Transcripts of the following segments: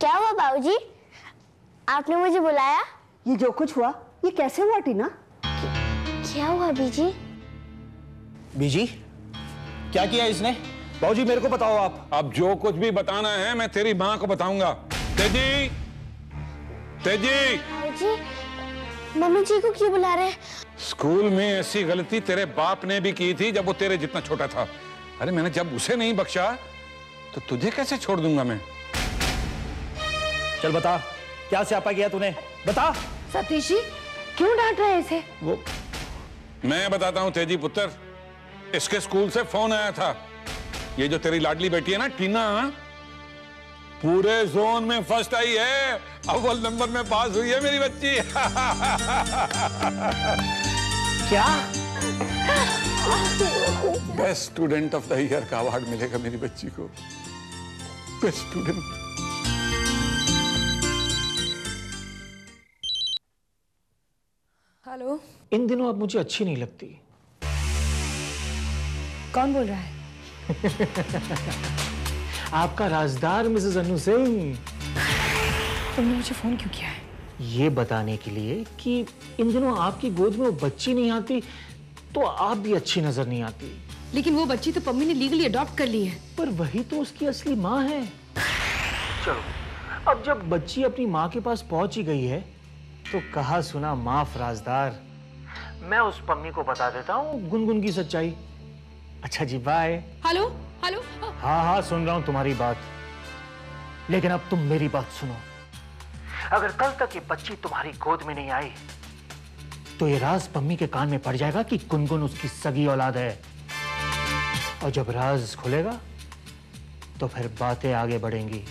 क्या हुआ बाबूजी? आपने मुझे बुलाया? ये जो कुछ हुआ ये कैसे हुआ टीना? क्या हुआ बीजी? बीजी क्या किया इसने? बाबूजी मेरे को बताओ आप। अब जो कुछ भी बताना है मैं तेरी माँ को बताऊंगा। तेजी, तेजी। बाबूजी, मम्मी जी को क्यों बुला रहे हैं? स्कूल में ऐसी गलती तेरे बाप ने भी की थी जब वो तेरे जितना छोटा था। अरे मैंने जब उसे नहीं बख्शा तो तुझे कैसे छोड़ दूंगा मैं? चल बता, क्या स्यापा किया तूने? बता। सतीश जी क्यों डांट रहे हैं इसे? वो मैं बताता हूँ तेजी पुत्र, इसके स्कूल से फोन आया था। ये जो तेरी लाडली बेटी है ना टीना, पूरे जोन में फर्स्ट आई है, अव्वल नंबर में पास हुई है मेरी बच्ची। क्या? Best student of the year का अवार्ड मिलेगा मेरी बच्ची को। Best student. हेलो। इन दिनों आप मुझे अच्छी नहीं लगती। कौन बोल रहा है? आपका राजदार मिसेस अनु सिंह। तुमने मुझे फोन क्यों किया है? ये बताने के लिए कि इन दिनों आपकी गोद में वो बच्ची नहीं आती तो आप भी अच्छी नजर नहीं आती। लेकिन वो बच्ची तो पम्मी ने लीगली अडॉप्ट कर ली है। पर वही तो उसकी असली माँ है। चलो, अब जब बच्ची अपनी माँ के पास पहुंच ही गई है तो कहा सुना माफ राजदार। मैं उस पम्मी को बता देता हूँ गुनगुन की सच्चाई। अच्छा जी, बाय। Hello hello. हाँ हाँ सुन रहा हूँ तुम्हारी बात, लेकिन अब तुम मेरी बात सुनो। अगर कल तक ये बच्ची तुम्हारी गोद में नहीं आई तो ये राज पम्मी के कान में पड़ जाएगा कि गुनगुन उसकी सगी औलाद है। और जब राज खुलेगा तो फिर बातें आगे बढ़ेंगी,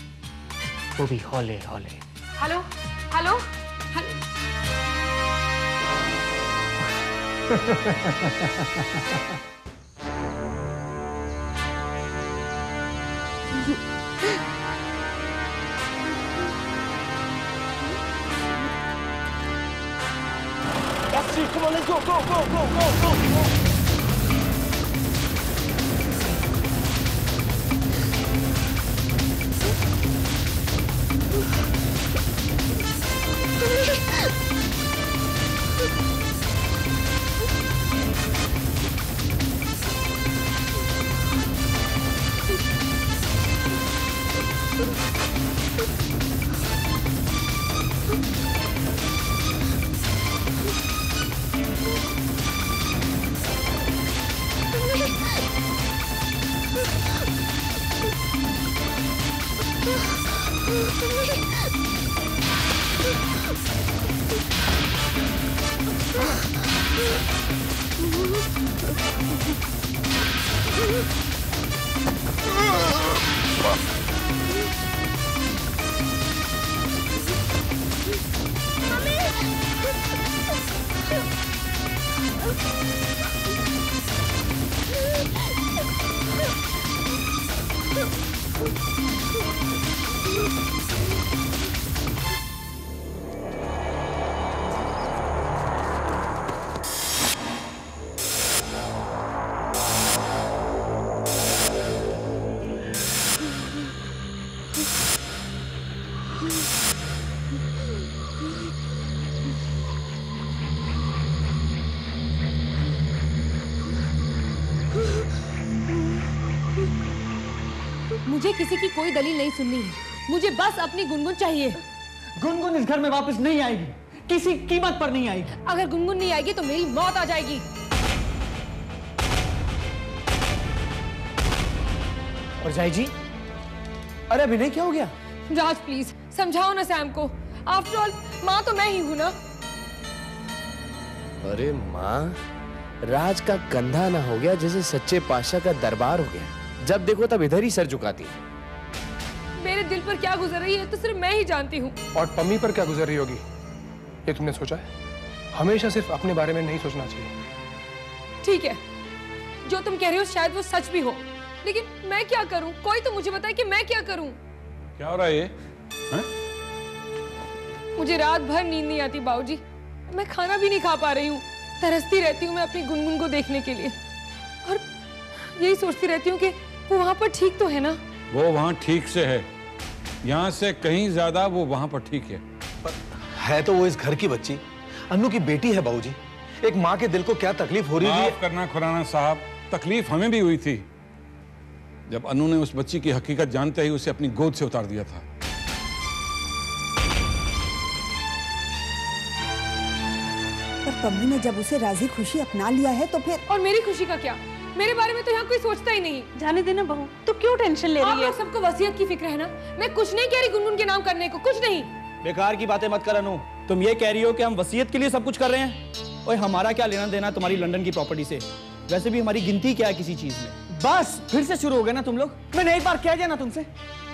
वो भी हौले हौले। Hello hello. Come on, let's go, go, go, go, go, go, go. मुझे किसी की कोई दलील नहीं सुननी है, मुझे बस अपनी गुनगुन चाहिए। गुनगुन इस घर में वापस नहीं आएगी, किसी कीमत पर नहीं आएगी। अगर गुनगुन नहीं आएगी तो मेरी मौत आ जाएगी। और जाई जी, अरे अभिनय क्या हो गया? राज प्लीज समझाओ ना सैम को। आफ्टर ऑल माँ तो मैं ही हूँ ना। अरे माँ, राज का कंधा ना हो गया जैसे सच्चे पातशाह का दरबार हो गया। जब देखो तब इधर ही सर झुकाती है। मेरे दिल पर क्या गुजर रही है तो सिर्फ मैं ही जानती हूँ। और पम्मी पर क्या गुजर रही होगी ये तुमने सोचा है? हमेशा सिर्फ अपने बारे में नहीं सोचना चाहिए। ठीक है, जो तुम कह रहे हो शायद वो सच भी हो, लेकिन मैं क्या करूं? कोई तो मुझे बताए कि मैं क्या करूं। क्या हो रहा है ये? मुझे रात भर नींद नहीं आती बाबूजी, मैं खाना भी नहीं खा पा रही हूँ। तरसती रहती हूँ मैं अपनी गुनगुन को देखने के लिए, और यही सोचती रहती हूँ कि वो वहां पर ठीक तो है ना। वो वहां ठीक से है, यहां से कहीं ज्यादा वो वहां पर ठीक है। है तो वो इस घर की बच्ची, अन्नू की बेटी है बाबूजी। एक माँ के दिल को क्या तकलीफ हो रही है। माफ करना खुराना साहब, तकलीफ हमें भी हुई थी जब अन्नू ने उस बच्ची की हकीकत जानते ही उसे अपनी गोद से उतार दिया था। पर पम्मी ने जब उसे राजी खुशी अपना लिया है तो फिर। और मेरी खुशी का क्या? मेरे बारे में तो यहाँ कोई सोचता ही नहीं। जाने देना बहू, तो क्यों टेंशन ले रही है? आप सबको वसीयत की फिक्र है ना? मैं कुछ नहीं कह रही गुनगुन के नाम करने को, कुछ नहीं। बेकार की बातें मत कर अनु। तुम ये कह रही हो कि हम वसीयत के लिए सब कुछ कर रहे हैं? ओए हमारा क्या लेना देना तुम्हारी लंदन की प्रॉपर्टी से? वैसे भी हमारी गिनती क्या है किसी चीज में? बस फिर से शुरू हो गए ना तुम लोग। मैंने एक बार कह दिया ना तुमसे,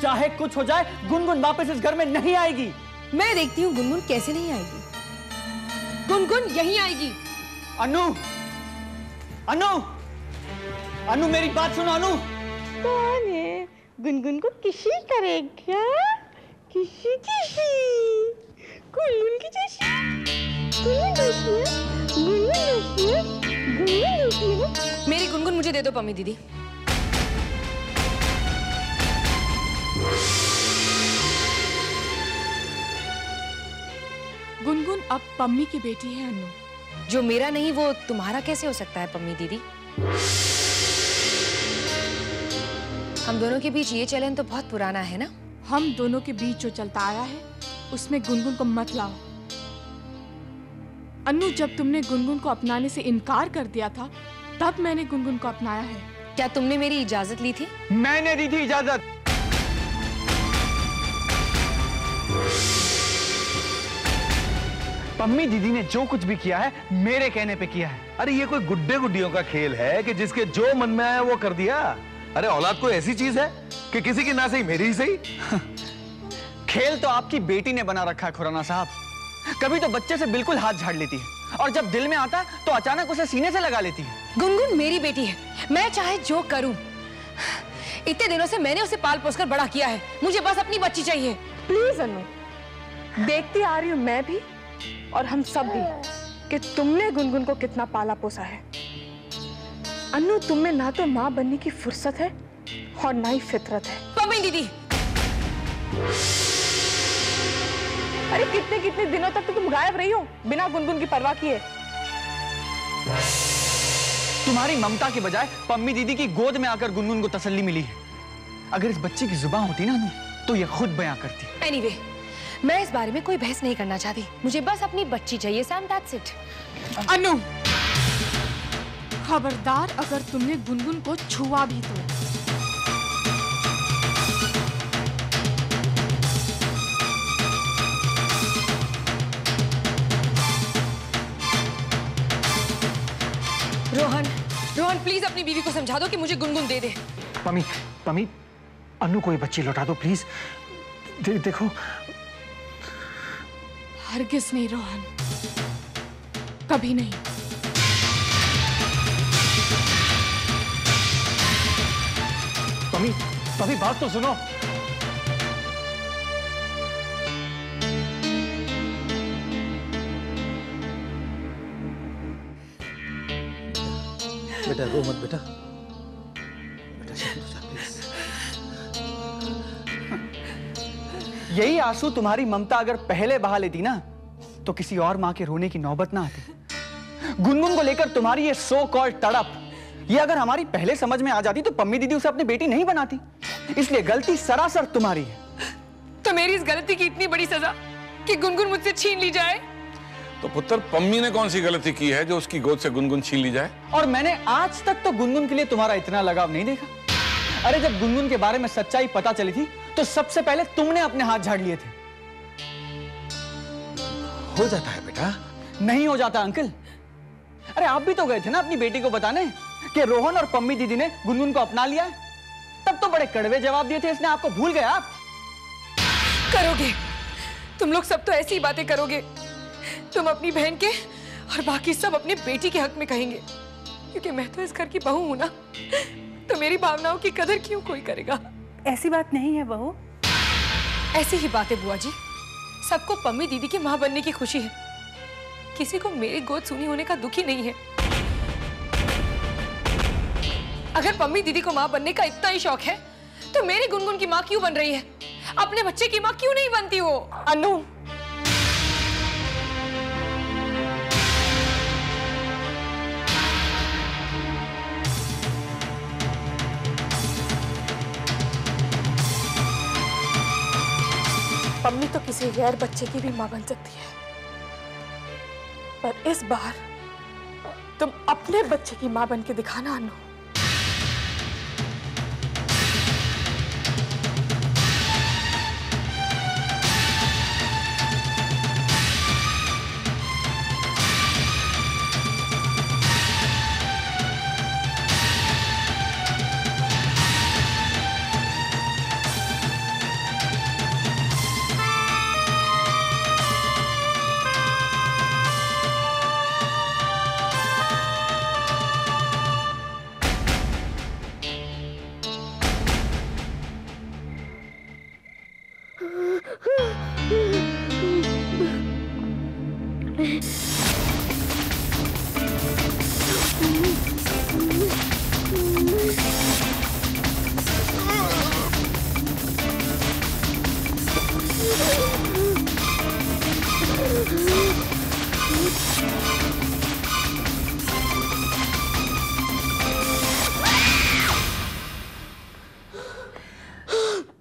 चाहे कुछ हो जाए गुनगुन वापस इस घर में नहीं आएगी। मैं देखती हूँ गुनगुन कैसे नहीं आएगी। गुनगुन यहीं आएगी। अनु, अनु, अनु मेरी बात सुनो। अनु कौन है? गुनगुन को किसी करेगा? किसी किसी गुनगुन की जैसी, गुनगुन जैसी है, गुनगुन जैसी है, गुनगुन जैसी है। मेरी गुनगुन मुझे दे दो पम्मी दीदी। गुनगुन अब पम्मी की बेटी है अनु। जो मेरा नहीं वो तुम्हारा कैसे हो सकता है पम्मी दीदी? हम दोनों के बीच ये चैलेंज तो बहुत पुराना है ना। हम दोनों के बीच जो चलता आया है उसमें गुनगुन को मत लाओ। अनु, जब तुमने गुनगुन को अपनाने से इनकार कर दिया था तब मैंने गुनगुन को अपनाया है। क्या तुमने मेरी इजाजत ली थी? मैंने दी थी इजाजत। पम्मी दीदी ने जो कुछ भी किया है मेरे कहने पे किया है। अरे ये कोई गुड्डे गुड्डियों का खेल है कि जिसके जो मन में आया वो कर दिया। अरे औलाद कोई ऐसी चीज है कि किसी की ना सही मेरी ही सही। खेल तो आपकी बेटी ने बना रखा है खुराना साहब। कभी तो बच्चे से बिल्कुल हाथ झाड़ लेती है और जब दिल में आता तो अचानक उसे सीने से लगा लेती है। गुनगुन मेरी बेटी है, मैं चाहे जो करूं। इतने दिनों से मैंने उसे पाल पोस कर बड़ा किया है, मुझे बस अपनी बच्ची चाहिए। प्लीज अनु, देखती आ रही हूँ मैं भी और हम सब भी कि तुमने गुनगुन को कितना पाला पोसा है। अनु, तुम्हें ना तो माँ बनने की फुर्सत है और ना ही फितरत है। पम्मी दीदी, अरे कितने कितने दिनों तक तो तुम गायब रही हो बिना गुनगुन की परवाह किए। तुम्हारी ममता के बजाय पम्मी दीदी की गोद में आकर गुनगुन को तसल्ली मिली है। अगर इस बच्चे की जुबान होती ना तो ये खुद बयां करती। एनीवे, मैं इस बारे में कोई बहस नहीं करना चाहती। मुझे बस अपनी बच्ची चाहिए, सैम, दैट्स इट। अनु, खबरदार अगर तुमने गुनगुन को छुआ भी तो। रोहन, रोहन प्लीज अपनी बीवी को समझा दो कि मुझे गुनगुन दे दे। पम्मी, पम्मी, अनु को ये बच्ची लौटा दो प्लीज। देखो, हरगिज नहीं रोहन, कभी नहीं। पम्मी, पम्मी बात तो सुनो। बेटा रो मत बेटा, बेटा शांत हो जा प्लीज। यही आंसू तुम्हारी ममता अगर पहले बहा लेती ना तो किसी और माँ के रोने की नौबत ना आती। गुनगुन को लेकर तुम्हारी ये सो कॉल्ड तड़प, ये अगर हमारी पहले समझ में आ जाती तो पम्मी दीदी उसे अपनी बेटी नहीं बनाती। इसलिए गलती सरासर तुम्हारी है। तो मेरी इस गलती की इतनी बड़ी सजा कि गुनगुन मुझसे छीन ली जाए? तो पुत्र, पम्मी ने कौन सी गलती की है जो उसकी गोद से गुनगुन छीन ली जाए? और मैंने आज तक तो गुनगुन के लिए तुम्हारा इतना लगाव नहीं देखा। अरे जब गुनगुन के बारे में सच्चाई पता चली थी तो सबसे पहले तुमने अपने हाथ झाड़ लिए थे। हो जाता है बेटा। नहीं हो जाता अंकल। अरे आप भी तो गए थे ना अपनी बेटी को बताने कि रोहन और पम्मी दीदी ने गुनगुन को अपना लिया। तब तो बड़े कड़वे जवाब दिए थे, इसने आपको भूल गए। आप करोगे, तुम लोग सब तो ऐसी ही बातें करोगे। तुम अपनी बहन के और बाकी सब अपनी बेटी के हक में कहेंगे, क्योंकि मैं तो इस घर की बहू हूं ना, तो मेरी भावनाओं की कदर क्यों कोई करेगा? ऐसी बात नहीं है बहू। ऐसी ही बात है बुआ जी। सबको पम्मी दीदी की मां बनने की खुशी है, किसी को मेरी गोद सूनी होने का दुख ही नहीं है। अगर पम्मी दीदी को मां बनने का इतना ही शौक है तो मेरी गुनगुन की मां क्यों बन रही है? अपने बच्चे की माँ क्यों नहीं बनती हो? अनु, मम्मी तो किसी गैर बच्चे की भी माँ बन सकती है, पर इस बार तुम अपने बच्चे की माँ बन के दिखाना अनु।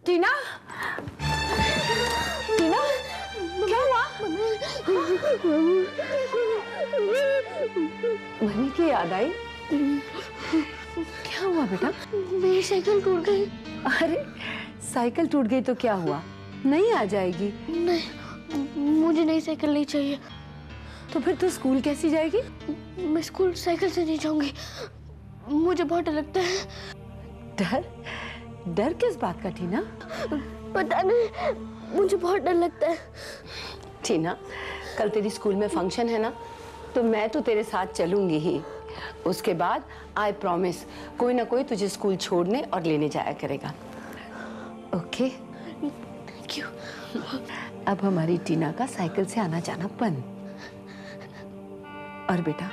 टीना, टीना, क्या हुआ? मम्मी की याद आई? क्या हुआ बेटा? मेरी साइकिल टूट गई। अरे साइकिल टूट गई तो क्या हुआ? नहीं आ जाएगी? नहीं, मुझे नई साइकिल नहीं चाहिए। तो फिर तू स्कूल कैसी जाएगी? मैं स्कूल साइकिल से नहीं जाऊंगी, मुझे बहुत डर लगता है। डर? डर किस बात का टीना? पता नहीं, मुझे बहुत डर लगता है। टीना, कल तेरी स्कूल में फंक्शन है ना, तो मैं तो तेरे साथ चलूंगी ही। उसके बाद आई प्रॉमिस कोई ना कोई तुझे स्कूल छोड़ने और लेने जाया करेगा। ओके? Thank you. अब हमारी टीना का साइकिल से आना जाना बंद। और बेटा,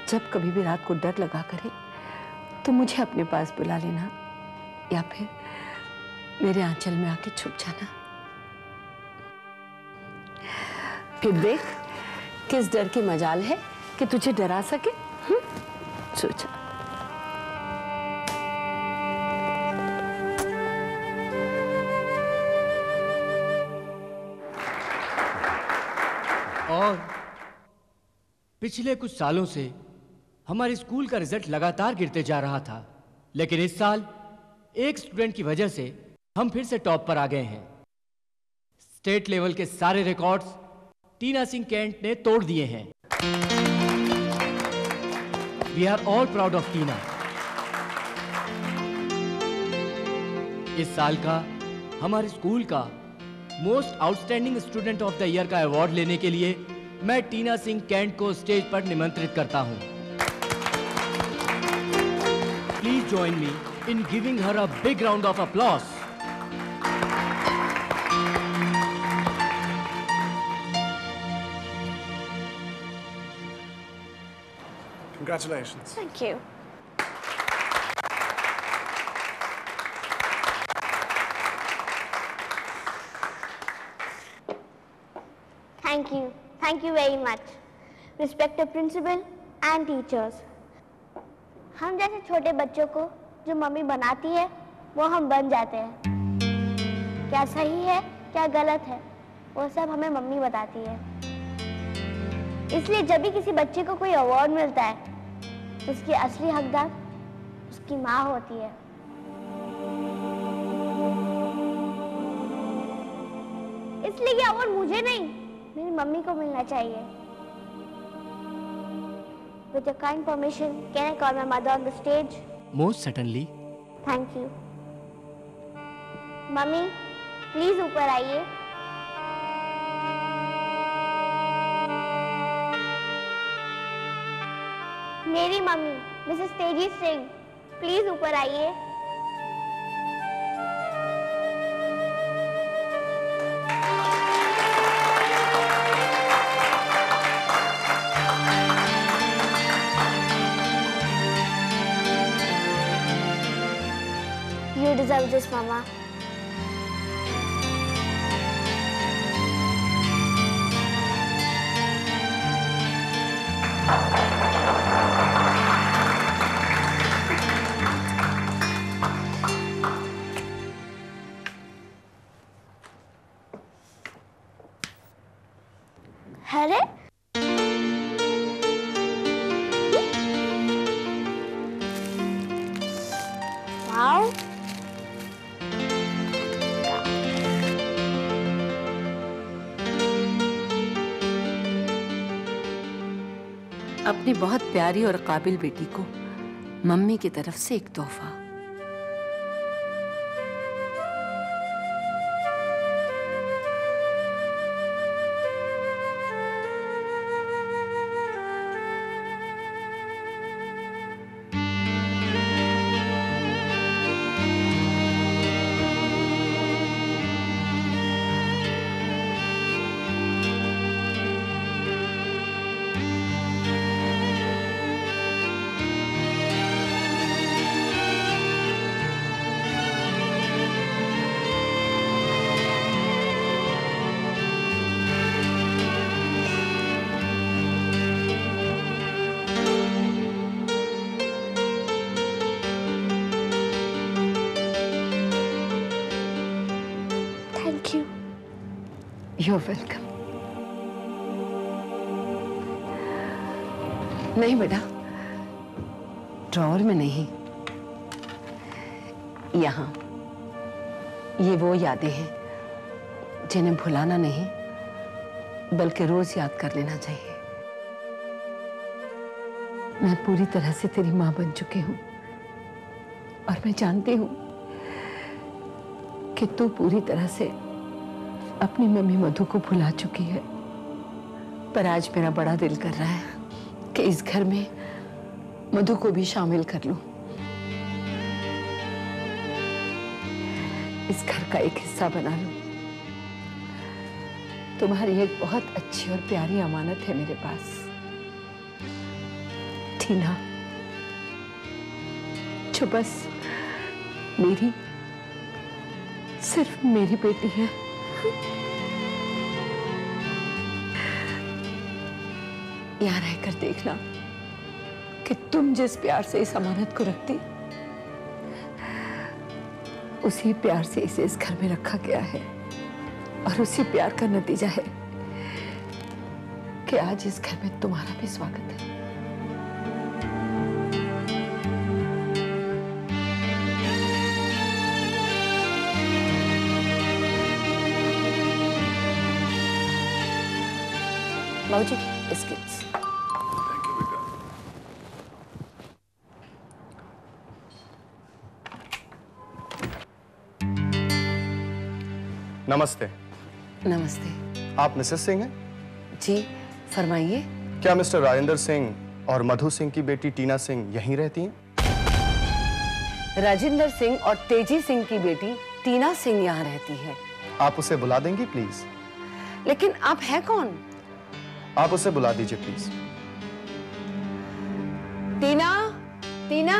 जब कभी भी रात को डर लगा करे तो मुझे अपने पास बुला लेना, या फिर मेरे आंचल में आके छुप जाना। फिर देख किस डर की मजाल है कि तुझे डरा सके। सोचा। और पिछले कुछ सालों से हमारे स्कूल का रिजल्ट लगातार गिरते जा रहा था, लेकिन इस साल एक स्टूडेंट की वजह से हम फिर से टॉप पर आ गए हैं। स्टेट लेवल के सारे रिकॉर्ड्स टीना सिंह कैंट ने तोड़ दिए हैं। We are all proud of Tina. इस साल का हमारे स्कूल का most outstanding student of the year का अवार्ड लेने के लिए मैं टीना सिंह कैंट को स्टेज पर निमंत्रित करता हूं। Please join me in giving her a big round of applause. Congratulations. Thank you. Thank you very much. Respected principal and teachers. हम जैसे छोटे बच्चों को जो मम्मी बनाती है वो हम बन जाते हैं। क्या सही है क्या गलत है वो सब हमें मम्मी बताती है। इसलिए जब भी किसी बच्चे को कोई अवार्ड मिलता है तो उसकी असली हकदार उसकी माँ होती है। इसलिए ये अवार्ड मुझे नहीं मेरी मम्मी को मिलना चाहिए। With your kind permission, can I call my mother on the stage? Most certainly. Thank you. Mummy, please ऊपर आइए। मेरी मम्मी, मिसेस तेजी सिंह, प्लीज ऊपर आइए। You deserve this, Mama. अरे वाओ, अपनी बहुत प्यारी और काबिल बेटी को मम्मी की तरफ से एक तोहफा। Thank you. You're welcome। नहीं बेटा, ड्रॉअर में नहीं, यहाँ। ये वो यादें हैं जिन्हें भुलाना नहीं बल्कि रोज याद कर लेना चाहिए। मैं पूरी तरह से तेरी माँ बन चुकी हूँ और मैं जानती हूँ कि तू पूरी तरह से अपनी मम्मी मधु को भुला चुकी है। पर आज मेरा बड़ा दिल कर रहा है कि इस घर में मधु को भी शामिल कर लूं, इस घर का एक हिस्सा बना लूं। तुम्हारी एक बहुत अच्छी और प्यारी अमानत है मेरे पास टीना, जो बस मेरी, सिर्फ मेरी बेटी है। यहाँ रहकर देखना कि तुम जिस प्यार से इस अमानत को रखती, उसी प्यार से इसे इस घर में रखा गया है और उसी प्यार का नतीजा है कि आज इस घर में तुम्हारा भी स्वागत है। बाबूजी, बिस्किट्स। थैंक यू बेटा। नमस्ते। नमस्ते। आप मिसेस सिंह हैं? जी, फरमाइए। क्या मिस्टर राजेंद्र सिंह और मधु सिंह की बेटी टीना सिंह यहीं रहती हैं? राजेंद्र सिंह और तेजी सिंह की बेटी टीना सिंह यहाँ रहती है। आप उसे बुला देंगी प्लीज? लेकिन आप हैं कौन? आप उसे बुला दीजिए प्लीज। टीना, टीना,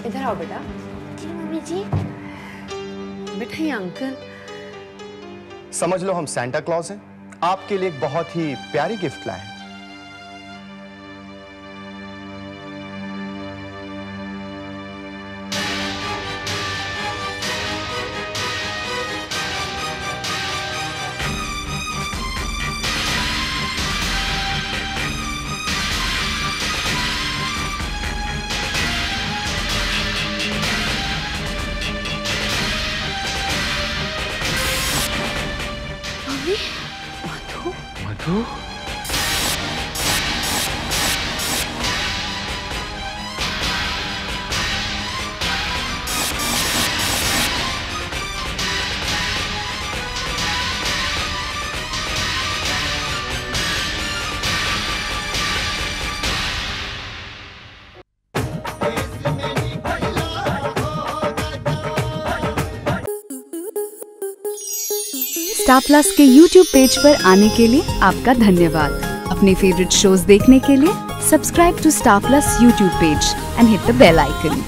इधर आओ बेटा। जी मम्मी जी। बेटा, ये अंकल। समझ लो हम सैंटा क्लॉज हैं, आपके लिए एक बहुत ही प्यारी गिफ्ट लाए हैं। मधु? स्टार प्लस के YouTube पेज पर आने के लिए आपका धन्यवाद। अपने फेवरेट शोज देखने के लिए subscribe to Star Plus YouTube page and hit the bell icon.